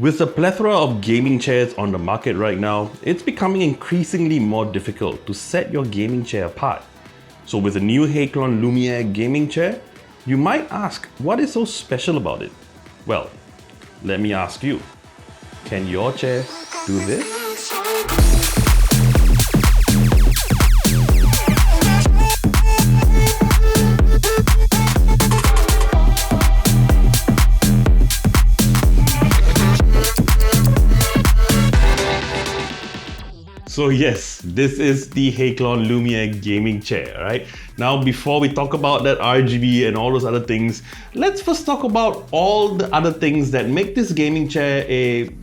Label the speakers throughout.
Speaker 1: With the plethora of gaming chairs on the market right now, it's becoming increasingly more difficult to set your gaming chair apart. So with the new Hayclon Lumiere gaming chair, you might ask, what is so special about it? Well, let me ask you, can your chair do this? So yes, this is the Hayclon Lumiere gaming chair, right? Now, before we talk about that RGB and all those other things, let's first talk about all the other things that make this gaming chair a,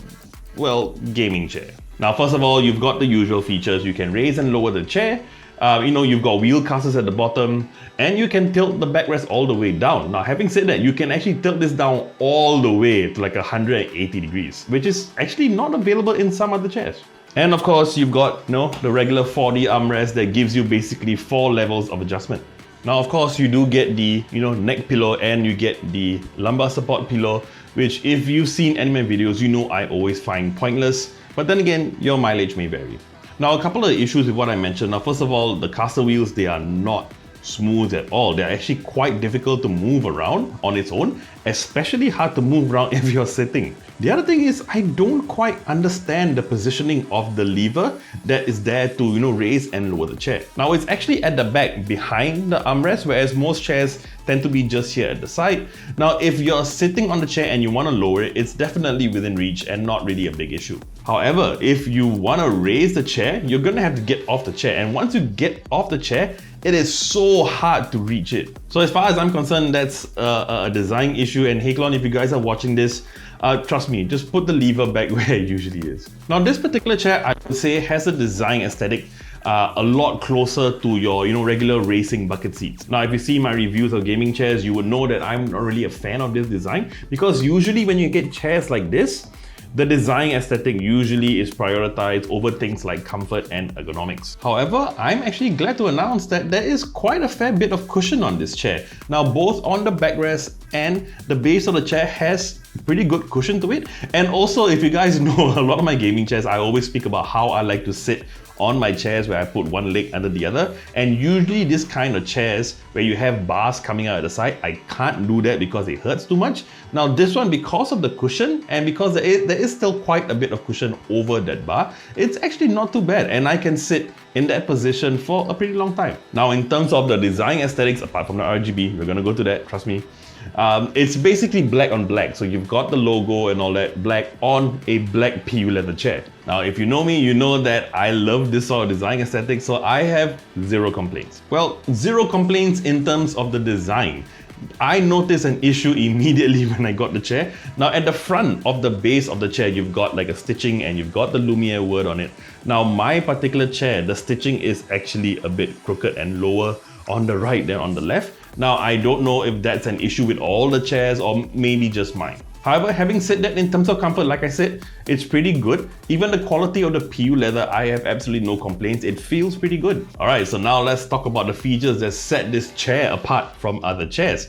Speaker 1: well, gaming chair. Now, first of all, you've got the usual features. You can raise and lower the chair. You've got wheel casters at the bottom, and you can tilt the backrest all the way down. Now, having said that, you can actually tilt this down all the way to like 180 degrees, which is actually not available in some other chairs. And of course, you've got the regular 4D armrest that gives you basically 4 levels of adjustment. Now, of course, you do get the neck pillow and you get the lumbar support pillow, which if you've seen any of my videos, you know I always find pointless. But then again, your mileage may vary. Now, a couple of issues with what I mentioned. Now, first of all, the caster wheels, they are not smooth at all. They're actually quite difficult to move around on its own, especially hard to move around if you're sitting. The other thing is, I don't quite understand the positioning of the lever that is there to raise and lower the chair. Now, it's actually at the back behind the armrest, whereas most chairs tend to be just here at the side. Now, if you're sitting on the chair and you want to lower it, it's definitely within reach and not really a big issue. However, if you want to raise the chair, you're going to have to get off the chair. And once you get off the chair, it is so hard to reach it. So as far as I'm concerned, that's a design issue. And Hayclon, if you guys are watching this, trust me, just put the lever back where it usually is. Now, this particular chair, I would say, has a design aesthetic a lot closer to your regular racing bucket seats. Now, if you see my reviews of gaming chairs, you would know that I'm not really a fan of this design, because usually when you get chairs like this, the design aesthetic usually is prioritized over things like comfort and ergonomics. However, I'm actually glad to announce that there is quite a fair bit of cushion on this chair. Now, both on the backrest and the base of the chair has pretty good cushion to it. And also, if you guys know a lot of my gaming chairs, I always speak about how I like to sit on my chairs where I put one leg under the other. And usually this kind of chairs where you have bars coming out at the side, I can't do that because it hurts too much. Now this one, because of the cushion and because there is still quite a bit of cushion over that bar, it's actually not too bad, and I can sit in that position for a pretty long time. Now, in terms of the design aesthetics, apart from the RGB, we're gonna go to that, trust me. It's basically black on black. So you've got the logo and all that black on a black PU leather chair. Now, if you know me, you know that I love this sort of design aesthetic, so I have zero complaints. Well, zero complaints in terms of the design. I noticed an issue immediately when I got the chair. Now, at the front of the base of the chair, you've got like a stitching and you've got the Lumiere word on it. Now, my particular chair, the stitching is actually a bit crooked and lower on the right than on the left. Now, I don't know if that's an issue with all the chairs or maybe just mine. However, having said that, in terms of comfort, like I said, it's pretty good. Even the quality of the PU leather, I have absolutely no complaints. It feels pretty good. All right, so now let's talk about the features that set this chair apart from other chairs.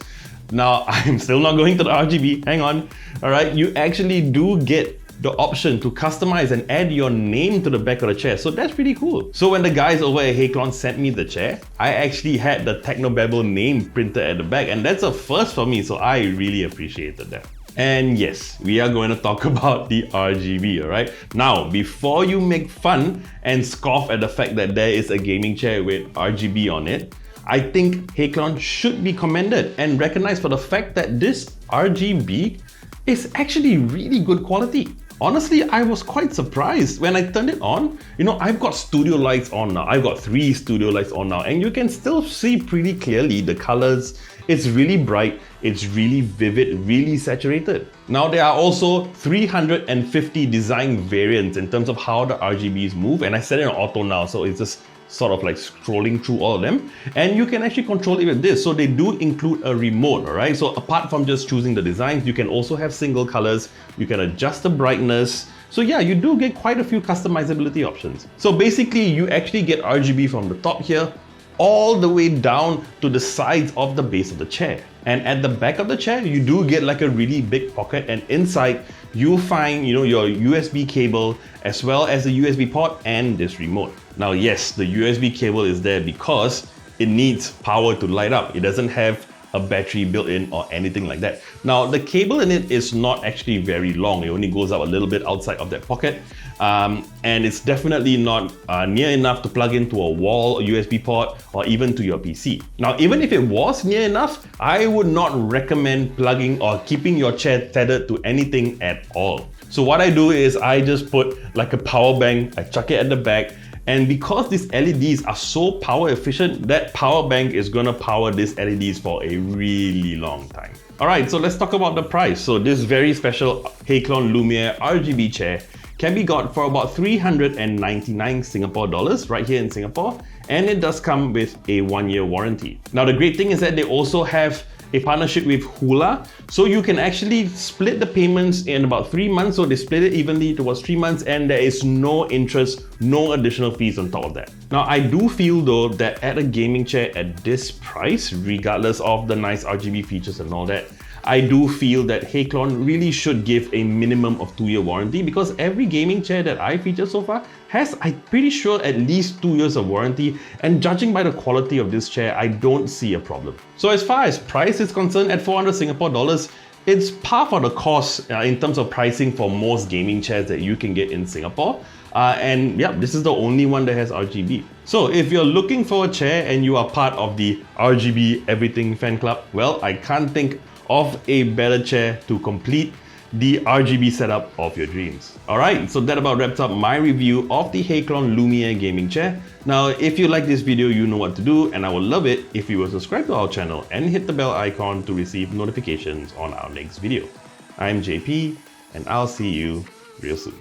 Speaker 1: Now, I'm still not going to the RGB, hang on. All right, you actually do get the option to customize and add your name to the back of the chair. So that's pretty cool. So when the guys over at Hayclon sent me the chair, I actually had the Technobabble name printed at the back, and that's a first for me, so I really appreciated that. And yes, we are going to talk about the RGB, all right? Now, before you make fun and scoff at the fact that there is a gaming chair with RGB on it, I think Hayclon should be commended and recognized for the fact that this RGB is actually really good quality. Honestly, I was quite surprised when I turned it on. I've got studio lights on now. I've got 3 studio lights on now, and you can still see pretty clearly the colors. It's really bright, it's really vivid, really saturated. Now, there are also 350 design variants in terms of how the RGBs move, and I set it on auto now, so it's just sort of like scrolling through all of them, and you can actually control it with this. So they do include a remote, all right? So apart from just choosing the designs, you can also have single colors, you can adjust the brightness. So yeah, you do get quite a few customizability options. So basically, you actually get RGB from the top here, all the way down to the sides of the base of the chair. And at the back of the chair, you do get like a really big pocket, and inside you'll find, your USB cable as well as the USB port and this remote. Now, yes, the USB cable is there because it needs power to light up. It doesn't have a battery built in or anything like that. Now, the cable in it is not actually very long. It only goes up a little bit outside of that pocket. And it's definitely not near enough to plug into a wall, a USB port, or even to your PC. Now, even if it was near enough, I would not recommend plugging or keeping your chair tethered to anything at all. So what I do is I just put like a power bank, I chuck it at the back, and because these LEDs are so power efficient, that power bank is gonna power these LEDs for a really long time. All right, so let's talk about the price. So this very special Hayclon Lumiere RGB chair can be got for about 399 Singapore dollars right here in Singapore, and it does come with a 1-year warranty. Now, the great thing is that they also have a partnership with Hula, so you can actually split the payments in about 3 months. So they split it evenly towards 3 months, and there is no interest, no additional fees on top of that. Now, I do feel though that at a gaming chair at this price, regardless of the nice RGB features and all that, I do feel that Hayclon really should give a minimum of 2-year warranty, because every gaming chair that I featured so far has, I'm pretty sure, at least 2 years of warranty, and judging by the quality of this chair, I don't see a problem. So as far as price is concerned, at 400 Singapore dollars, it's par for the course in terms of pricing for most gaming chairs that you can get in Singapore. And yeah, this is the only one that has RGB. So if you're looking for a chair and you are part of the RGB Everything fan club, well, I can't think of a better chair to complete the RGB setup of your dreams. Alright, so that about wraps up my review of the Hayclon Lumiere gaming chair. Now, if you like this video, you know what to do, and I would love it if you will subscribe to our channel and hit the bell icon to receive notifications on our next video. I'm JP, and I'll see you real soon.